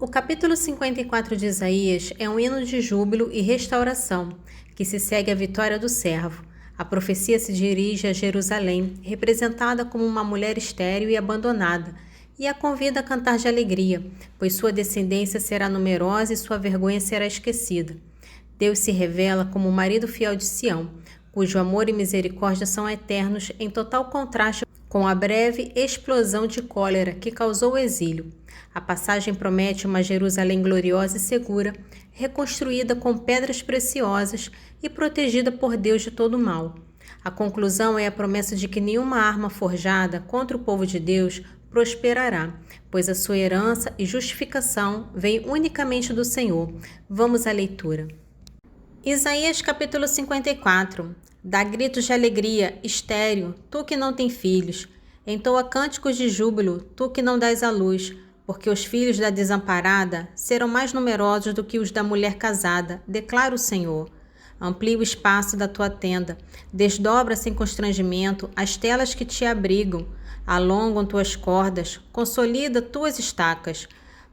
O capítulo 54 de Isaías é um hino de júbilo e restauração, que se segue à vitória do servo. A profecia se dirige a Jerusalém, representada como uma mulher estéril e abandonada, e a convida a cantar de alegria, pois sua descendência será numerosa e sua vergonha será esquecida. Deus se revela como o marido fiel de Sião, cujo amor e misericórdia são eternos, em total contraste com a breve explosão de cólera que causou o exílio. A passagem promete uma Jerusalém gloriosa e segura, reconstruída com pedras preciosas e protegida por Deus de todo mal. A conclusão é a promessa de que nenhuma arma forjada contra o povo de Deus prosperará, pois a sua herança e justificação vem unicamente do Senhor. Vamos à leitura. Isaías capítulo 54. Dá gritos de alegria, estéril, tu que não tem filhos. Entoa cânticos de júbilo, tu que não dás à luz, porque os filhos da desamparada serão mais numerosos do que os da mulher casada, declara o Senhor. Amplia o espaço da tua tenda, desdobra sem constrangimento as telas que te abrigam, alongam tuas cordas, consolida tuas estacas,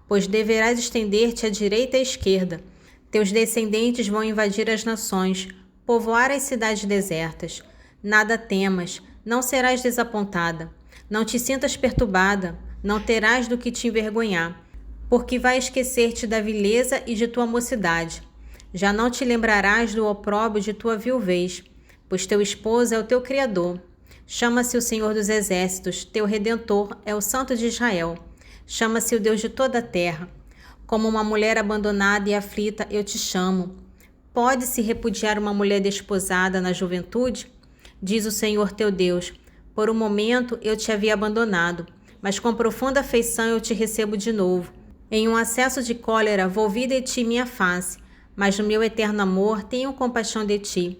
pois deverás estender-te à direita e à esquerda. Teus descendentes vão invadir as nações, povoar as cidades desertas. Nada temas, não serás desapontada. Não te sintas perturbada, não terás do que te envergonhar, porque vai esquecer-te da vileza e de tua mocidade. Já não te lembrarás do opróbrio de tua viuvez, pois teu esposo é o teu Criador. Chama-se o Senhor dos Exércitos, teu Redentor é o Santo de Israel. Chama-se o Deus de toda a terra. Como uma mulher abandonada e aflita, eu te chamo. Pode-se repudiar uma mulher desposada na juventude? Diz o Senhor teu Deus, por um momento eu te havia abandonado, mas com profunda afeição eu te recebo de novo. Em um acesso de cólera volvi de ti minha face, mas no meu eterno amor tenho compaixão de ti.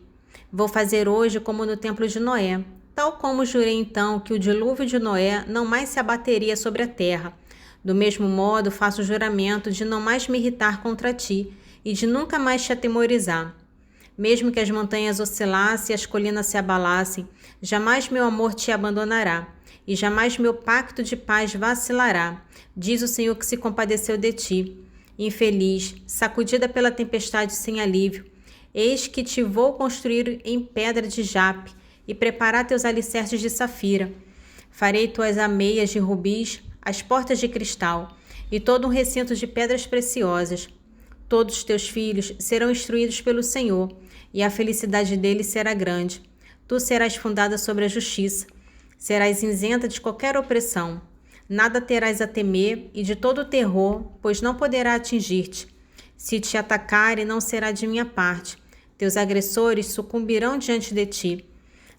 Vou fazer hoje como no templo de Noé, tal como jurei então que o dilúvio de Noé não mais se abateria sobre a terra. Do mesmo modo faço o juramento de não mais me irritar contra ti e de nunca mais te atemorizar. Mesmo que as montanhas oscilassem e as colinas se abalassem, jamais meu amor te abandonará, e jamais meu pacto de paz vacilará, diz o Senhor que se compadeceu de ti. Infeliz, sacudida pela tempestade sem alívio, eis que te vou construir em pedra de jape e preparar teus alicerces de safira. Farei tuas ameias de rubis, as portas de cristal, e todo um recinto de pedras preciosas. Todos os teus filhos serão instruídos pelo Senhor, e a felicidade deles será grande. Tu serás fundada sobre a justiça, serás isenta de qualquer opressão. Nada terás a temer e de todo terror, pois não poderá atingir-te. Se te atacarem, não será de minha parte. Teus agressores sucumbirão diante de ti.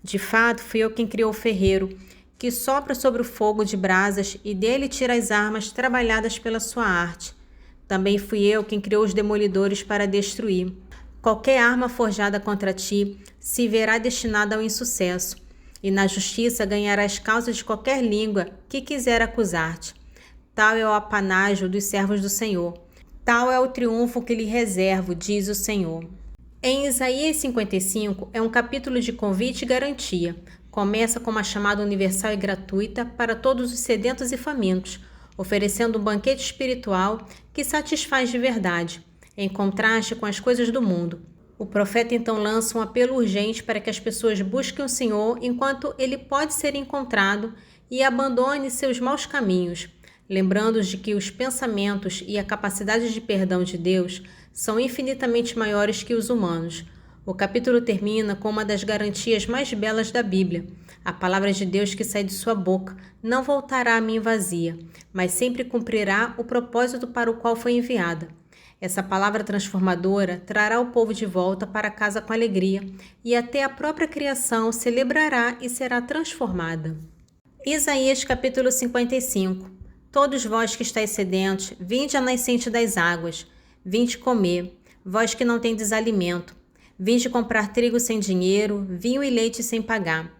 De fato, fui eu quem criou o ferreiro, que sopra sobre o fogo de brasas e dele tira as armas trabalhadas pela sua arte. Também fui eu quem criou os demolidores para destruir. Qualquer arma forjada contra ti se verá destinada ao insucesso, e na justiça ganharás causa de qualquer língua que quiser acusar-te. Tal é o apanágio dos servos do Senhor. Tal é o triunfo que lhe reservo, diz o Senhor. Em Isaías 55 é um capítulo de convite e garantia. Começa com uma chamada universal e gratuita para todos os sedentos e famintos, oferecendo um banquete espiritual que satisfaz de verdade, em contraste com as coisas do mundo. O profeta então lança um apelo urgente para que as pessoas busquem o Senhor enquanto ele pode ser encontrado e abandone seus maus caminhos, lembrando-os de que os pensamentos e a capacidade de perdão de Deus são infinitamente maiores que os humanos. O capítulo termina com uma das garantias mais belas da Bíblia. A palavra de Deus que sai de sua boca não voltará a mim vazia, mas sempre cumprirá o propósito para o qual foi enviada. Essa palavra transformadora trará o povo de volta para casa com alegria, e até a própria criação celebrará e será transformada. Isaías capítulo 55. Todos vós que estáis sedentos, vinde à nascente das águas, vinde comer, vós que não tendes alimento. Vinde comprar trigo sem dinheiro, vinho e leite sem pagar.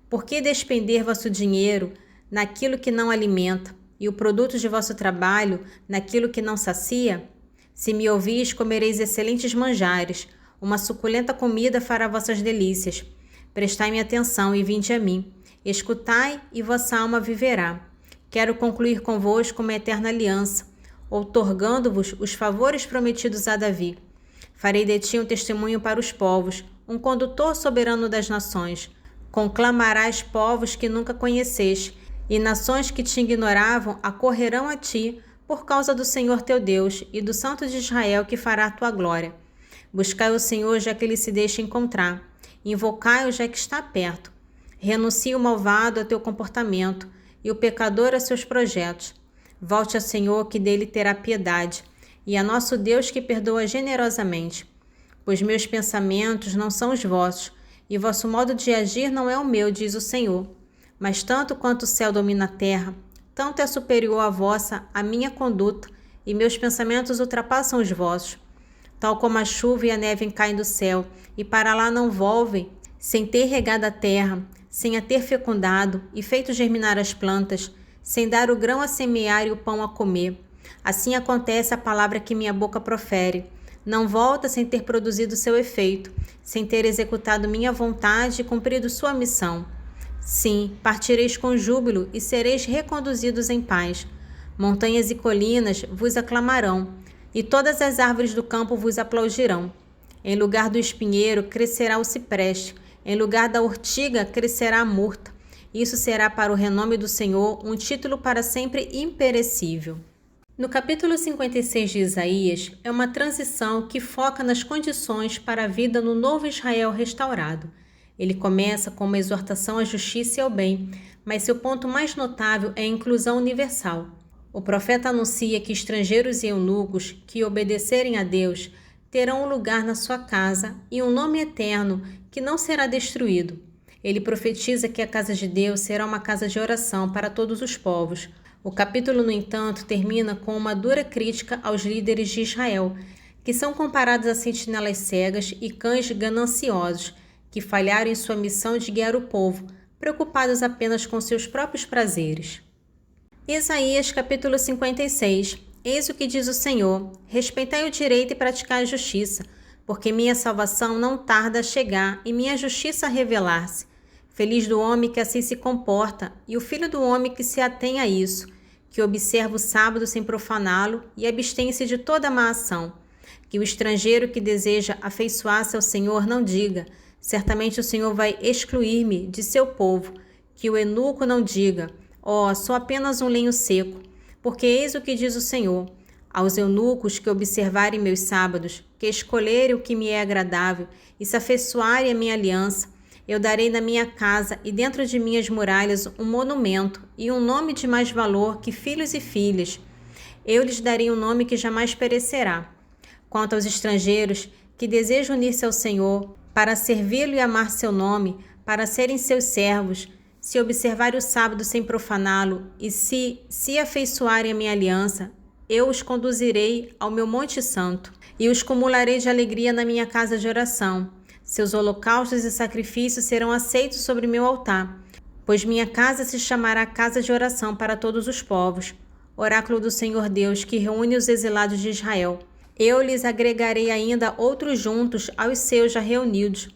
Por que despender vosso dinheiro naquilo que não alimenta, e o produto de vosso trabalho naquilo que não sacia? Se me ouvis, comereis excelentes manjares, uma suculenta comida fará vossas delícias. Prestai-me atenção e vinde a mim. Escutai, e vossa alma viverá. Quero concluir convosco uma eterna aliança, outorgando-vos os favores prometidos a Davi. Farei de ti um testemunho para os povos, um condutor soberano das nações. Conclamarás povos que nunca conheceste, e nações que te ignoravam acorrerão a ti por causa do Senhor teu Deus e do Santo de Israel que fará a tua glória. Buscai o Senhor, já que ele se deixa encontrar. Invocai-o, já que está perto. Renuncia o malvado a teu comportamento e o pecador a seus projetos. Volte ao Senhor, que dele terá piedade, e a nosso Deus, que perdoa generosamente. Pois meus pensamentos não são os vossos, e vosso modo de agir não é o meu, diz o Senhor. Mas tanto quanto o céu domina a terra, tanto é superior a vossa a minha conduta, e meus pensamentos ultrapassam os vossos. Tal como a chuva e a neve caem do céu, e para lá não volvem, sem ter regado a terra, sem a ter fecundado e feito germinar as plantas, sem dar o grão a semear e o pão a comer. Assim acontece a palavra que minha boca profere. Não volta sem ter produzido seu efeito, sem ter executado minha vontade e cumprido sua missão. Sim, partireis com júbilo e sereis reconduzidos em paz. Montanhas e colinas vos aclamarão, e todas as árvores do campo vos aplaudirão. Em lugar do espinheiro crescerá o cipreste, em lugar da urtiga crescerá a murta. Isso será para o renome do Senhor um título para sempre imperecível. No capítulo 56 de Isaías, é uma transição que foca nas condições para a vida no novo Israel restaurado. Ele começa com uma exortação à justiça e ao bem, mas seu ponto mais notável é a inclusão universal. O profeta anuncia que estrangeiros e eunucos que obedecerem a Deus terão um lugar na sua casa e um nome eterno que não será destruído. Ele profetiza que a casa de Deus será uma casa de oração para todos os povos. O capítulo, no entanto, termina com uma dura crítica aos líderes de Israel, que são comparados a sentinelas cegas e cães gananciosos, que falharam em sua missão de guiar o povo, preocupados apenas com seus próprios prazeres. Isaías capítulo 56. Eis o que diz o Senhor: respeitai o direito e praticai a justiça, porque minha salvação não tarda a chegar e minha justiça a revelar-se. Feliz do homem que assim se comporta, e o filho do homem que se atém a isso, que observa o sábado sem profaná-lo e abstém-se de toda má ação. Que o estrangeiro que deseja afeiçoar-se ao Senhor não diga: certamente o Senhor vai excluir-me de seu povo. Que o eunuco não diga: ó, sou apenas um lenho seco. Porque eis o que diz o Senhor: aos eunucos que observarem meus sábados, que escolherem o que me é agradável e se afeiçoarem a minha aliança, eu darei na minha casa e dentro de minhas muralhas um monumento e um nome de mais valor que filhos e filhas. Eu lhes darei um nome que jamais perecerá. Quanto aos estrangeiros que desejam unir-se ao Senhor, para servi-lo e amar seu nome, para serem seus servos, se observarem o sábado sem profaná-lo e se afeiçoarem a minha aliança, eu os conduzirei ao meu monte santo e os cumularei de alegria na minha casa de oração. Seus holocaustos e sacrifícios serão aceitos sobre meu altar, pois minha casa se chamará casa de oração para todos os povos. Oráculo do Senhor Deus, que reúne os exilados de Israel. Eu lhes agregarei ainda outros juntos aos seus já reunidos.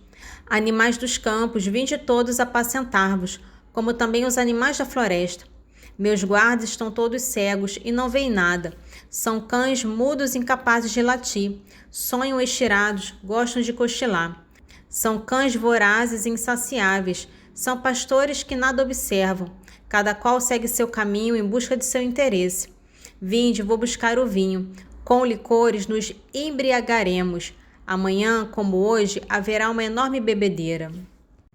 Animais dos campos, vinde todos apacentar-vos, como também os animais da floresta. Meus guardas estão todos cegos e não veem nada. São cães mudos incapazes de latir. Sonham estirados, gostam de cochilar. São cães vorazes e insaciáveis. São pastores que nada observam. Cada qual segue seu caminho em busca de seu interesse. Vinde, vou buscar o vinho. Com licores nos embriagaremos. Amanhã, como hoje, haverá uma enorme bebedeira.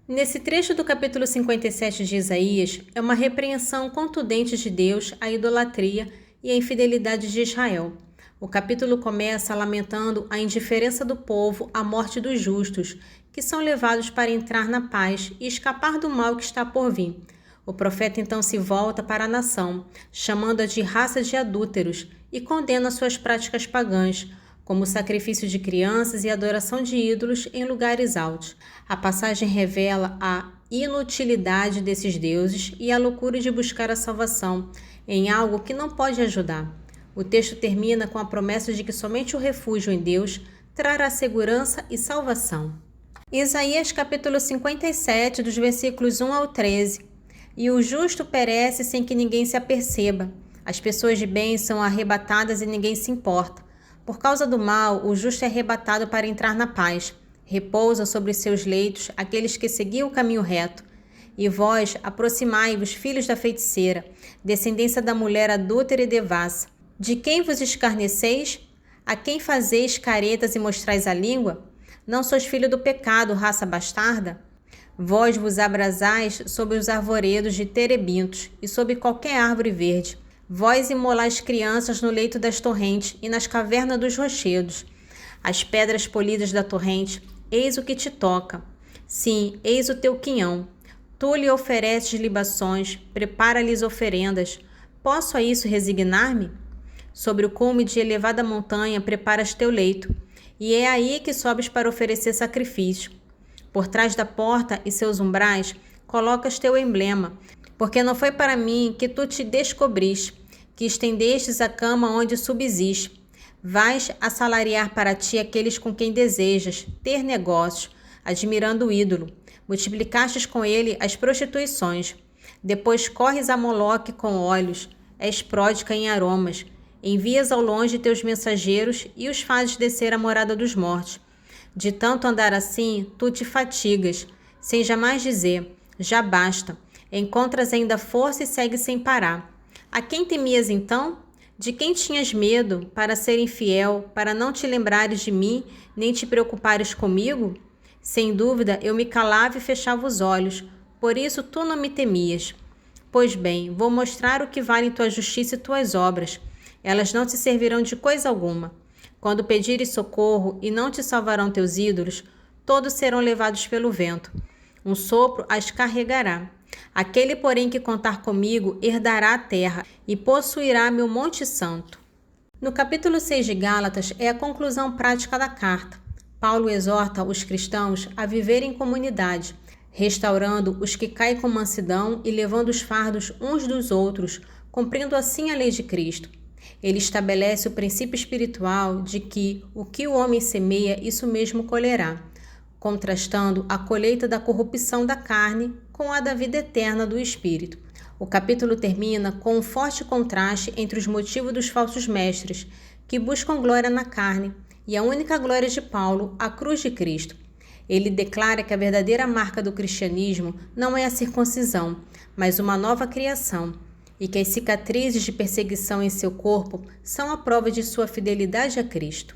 Nesse trecho do capítulo 57 de Isaías, é uma repreensão contundente de Deus à idolatria e à infidelidade de Israel. O capítulo começa lamentando a indiferença do povo à morte dos justos, que são levados para entrar na paz e escapar do mal que está por vir. O profeta então se volta para a nação, chamando-a de raça de adúlteros, e condena suas práticas pagãs, como o sacrifício de crianças e adoração de ídolos em lugares altos. A passagem revela a inutilidade desses deuses e a loucura de buscar a salvação em algo que não pode ajudar. O texto termina com a promessa de que somente o refúgio em Deus trará segurança e salvação. Isaías capítulo 57, dos versículos 1 ao 13. E o justo perece sem que ninguém se aperceba. As pessoas de bem são arrebatadas e ninguém se importa. Por causa do mal, o justo é arrebatado para entrar na paz. Repousa sobre seus leitos aqueles que seguiam o caminho reto. E vós, aproximai-vos, filhos da feiticeira, descendência da mulher adúltera e devassa. De quem vos escarneceis? A quem fazeis caretas e mostrais a língua? Não sois filho do pecado, raça bastarda? Vós vos abrasais sob os arvoredos de terebintos e sob qualquer árvore verde. Vós imolais crianças no leito das torrentes e nas cavernas dos rochedos. As pedras polidas da torrente, eis o que te toca. Sim, eis o teu quinhão. Tu lhe ofereces libações, prepara-lhes oferendas. Posso a isso resignar-me? Sobre o cume de elevada montanha preparas teu leito, e é aí que sobes para oferecer sacrifício. Por trás da porta e seus umbrais colocas teu emblema, porque não foi para mim que tu te descobriste, que estendestes a cama onde subsiste. Vais assalariar para ti aqueles com quem desejas ter negócios, admirando o ídolo. Multiplicastes com ele as prostituições. Depois corres a Moloque com olhos, és pródiga em aromas. Envias ao longe teus mensageiros e os fazes descer à morada dos mortos. De tanto andar assim, tu te fatigas, sem jamais dizer, já basta. Encontras ainda força e segues sem parar. A quem temias então? De quem tinhas medo para ser infiel, para não te lembrares de mim, nem te preocupares comigo? Sem dúvida, eu me calava e fechava os olhos, por isso tu não me temias. Pois bem, vou mostrar o que valem tua justiça e tuas obras. Elas não te servirão de coisa alguma. Quando pedires socorro e não te salvarão teus ídolos, todos serão levados pelo vento. Um sopro as carregará. Aquele, porém, que contar comigo, herdará a terra e possuirá meu monte santo. No capítulo 6 de Gálatas é a conclusão prática da carta. Paulo exorta os cristãos a viverem em comunidade, restaurando os que caem com mansidão e levando os fardos uns dos outros, cumprindo assim a lei de Cristo. Ele estabelece o princípio espiritual de que o que o homem semeia, isso mesmo colherá, contrastando a colheita da corrupção da carne com a da vida eterna do espírito. O capítulo termina com um forte contraste entre os motivos dos falsos mestres, que buscam glória na carne, e a única glória de Paulo, a cruz de Cristo. Ele declara que a verdadeira marca do cristianismo não é a circuncisão, mas uma nova criação, e que as cicatrizes de perseguição em seu corpo são a prova de sua fidelidade a Cristo.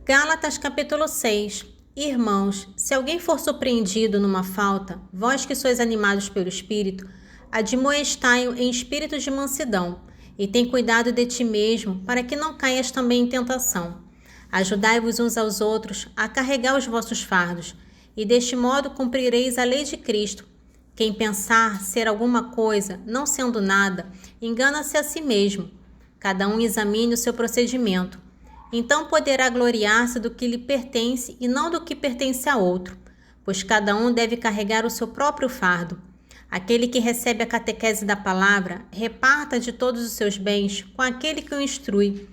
Gálatas capítulo 6. Irmãos, se alguém for surpreendido numa falta, vós que sois animados pelo Espírito, admoestai-o em espírito de mansidão, e tem cuidado de ti mesmo, para que não caias também em tentação. Ajudai-vos uns aos outros a carregar os vossos fardos, e deste modo cumprireis a lei de Cristo. Quem pensar ser alguma coisa, não sendo nada, engana-se a si mesmo. Cada um examine o seu procedimento. Então poderá gloriar-se do que lhe pertence e não do que pertence a outro, pois cada um deve carregar o seu próprio fardo. Aquele que recebe a catequese da palavra, reparta de todos os seus bens com aquele que o instrui.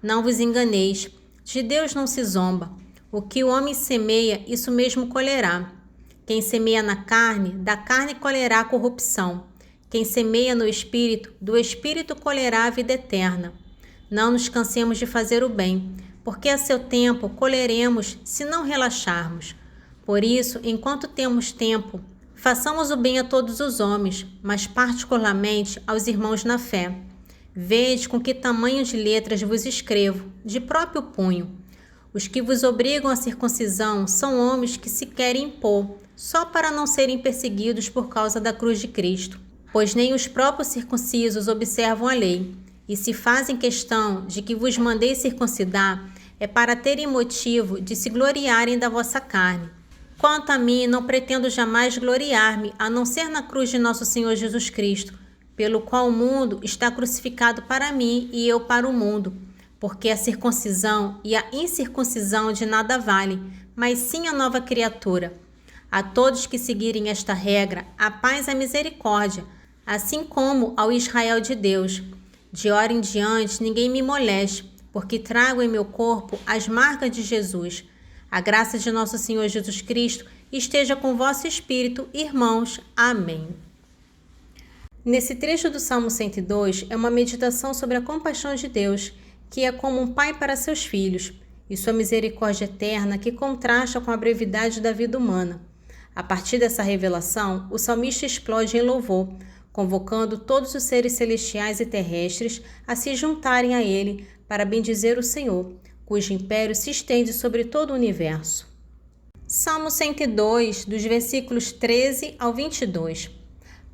Não vos enganeis, de Deus não se zomba. O que o homem semeia, isso mesmo colherá. Quem semeia na carne, da carne colherá a corrupção. Quem semeia no Espírito, do Espírito colherá a vida eterna. Não nos cansemos de fazer o bem, porque a seu tempo colheremos se não relaxarmos. Por isso, enquanto temos tempo, façamos o bem a todos os homens, mas particularmente aos irmãos na fé. Vede com que tamanho de letras vos escrevo, de próprio punho. Os que vos obrigam à circuncisão são homens que se querem impor, só para não serem perseguidos por causa da cruz de Cristo. Pois nem os próprios circuncisos observam a lei, e se fazem questão de que vos mandei circuncidar, é para terem motivo de se gloriarem da vossa carne. Quanto a mim, não pretendo jamais gloriar-me, a não ser na cruz de nosso Senhor Jesus Cristo, pelo qual o mundo está crucificado para mim e eu para o mundo, porque a circuncisão e a incircuncisão de nada valem, mas sim a nova criatura. A todos que seguirem esta regra, a paz e a misericórdia, assim como ao Israel de Deus. De hora em diante ninguém me moleste, porque trago em meu corpo as marcas de Jesus. A graça de nosso Senhor Jesus Cristo esteja com vosso espírito, irmãos. Amém. Nesse trecho do Salmo 102 é uma meditação sobre a compaixão de Deus, que é como um pai para seus filhos, e sua misericórdia eterna que contrasta com a brevidade da vida humana. A partir dessa revelação, o salmista explode em louvor, convocando todos os seres celestiais e terrestres a se juntarem a ele para bendizer o Senhor, cujo império se estende sobre todo o universo. Salmo 102, dos versículos 13 ao 22.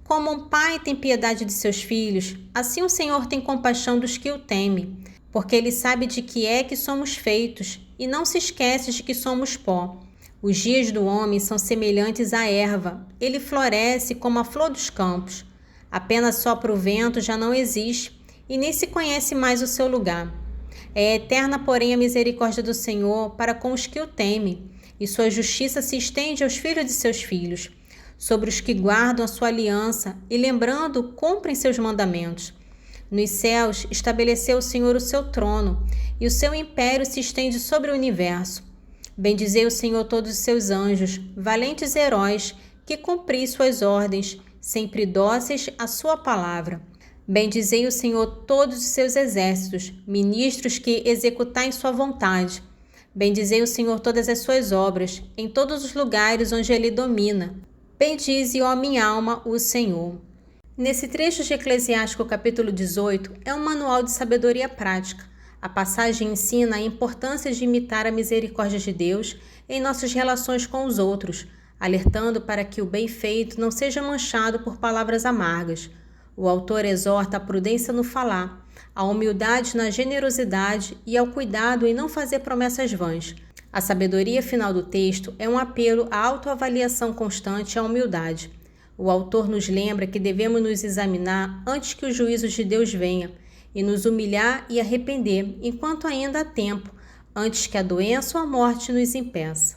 Como um pai tem piedade de seus filhos, assim o Senhor tem compaixão dos que o temem, porque ele sabe de que é que somos feitos e não se esquece de que somos pó. Os dias do homem são semelhantes à erva, ele floresce como a flor dos campos. Apenas sopra o vento, já não existe, e nem se conhece mais o seu lugar. É eterna, porém, a misericórdia do Senhor para com os que o temem, e sua justiça se estende aos filhos de seus filhos, sobre os que guardam a sua aliança e, lembrando, cumprem seus mandamentos. Nos céus estabeleceu o Senhor o seu trono, e o seu império se estende sobre o universo. Bendizei o Senhor todos os seus anjos, valentes heróis, que cumpris suas ordens, sempre dóceis à sua palavra. Bendizei o Senhor todos os seus exércitos, ministros que executai sua vontade. Bendizei o Senhor todas as suas obras, em todos os lugares onde ele domina. Bendize, ó minha alma, o Senhor. Nesse trecho de Eclesiástico capítulo 18 é um manual de sabedoria prática. A passagem ensina a importância de imitar a misericórdia de Deus em nossas relações com os outros, alertando para que o bem feito não seja manchado por palavras amargas. O autor exorta a prudência no falar, a humildade na generosidade e ao cuidado em não fazer promessas vãs. A sabedoria final do texto é um apelo à autoavaliação constante e à humildade. O autor nos lembra que devemos nos examinar antes que o juízo de Deus venha e nos humilhar e arrepender enquanto ainda há tempo, antes que a doença ou a morte nos impeça.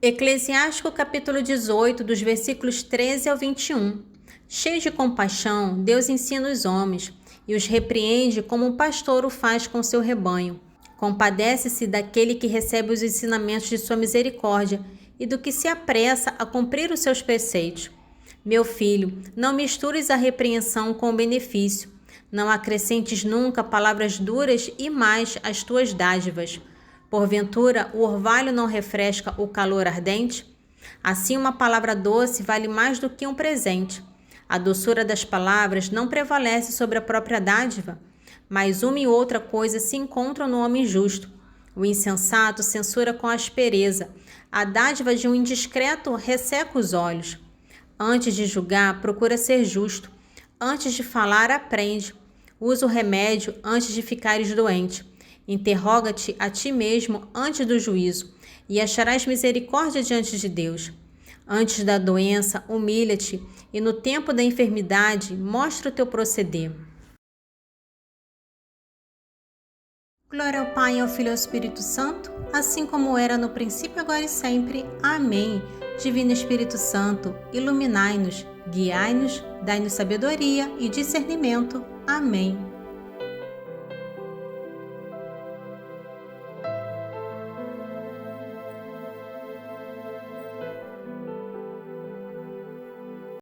Eclesiástico capítulo 18, dos versículos 13 ao 21. Cheio de compaixão, Deus ensina os homens e os repreende como um pastor o faz com seu rebanho. Compadece-se daquele que recebe os ensinamentos de sua misericórdia e do que se apressa a cumprir os seus preceitos. Meu filho, não mistures a repreensão com o benefício. Não acrescentes nunca palavras duras e mais as tuas dádivas. Porventura, o orvalho não refresca o calor ardente? Assim, uma palavra doce vale mais do que um presente. A doçura das palavras não prevalece sobre a própria dádiva, mas uma e outra coisa se encontram no homem justo. O insensato censura com aspereza. A dádiva de um indiscreto resseca os olhos. Antes de julgar, procura ser justo. Antes de falar, aprende. Usa o remédio antes de ficares doente. Interroga-te a ti mesmo antes do juízo, e acharás misericórdia diante de Deus. Antes da doença, humilha-te, e no tempo da enfermidade, mostra o teu proceder. Glória ao Pai, ao Filho e ao Espírito Santo, assim como era no princípio, agora e sempre. Amém. Divino Espírito Santo, iluminai-nos, guiai-nos, dai-nos sabedoria e discernimento. Amém.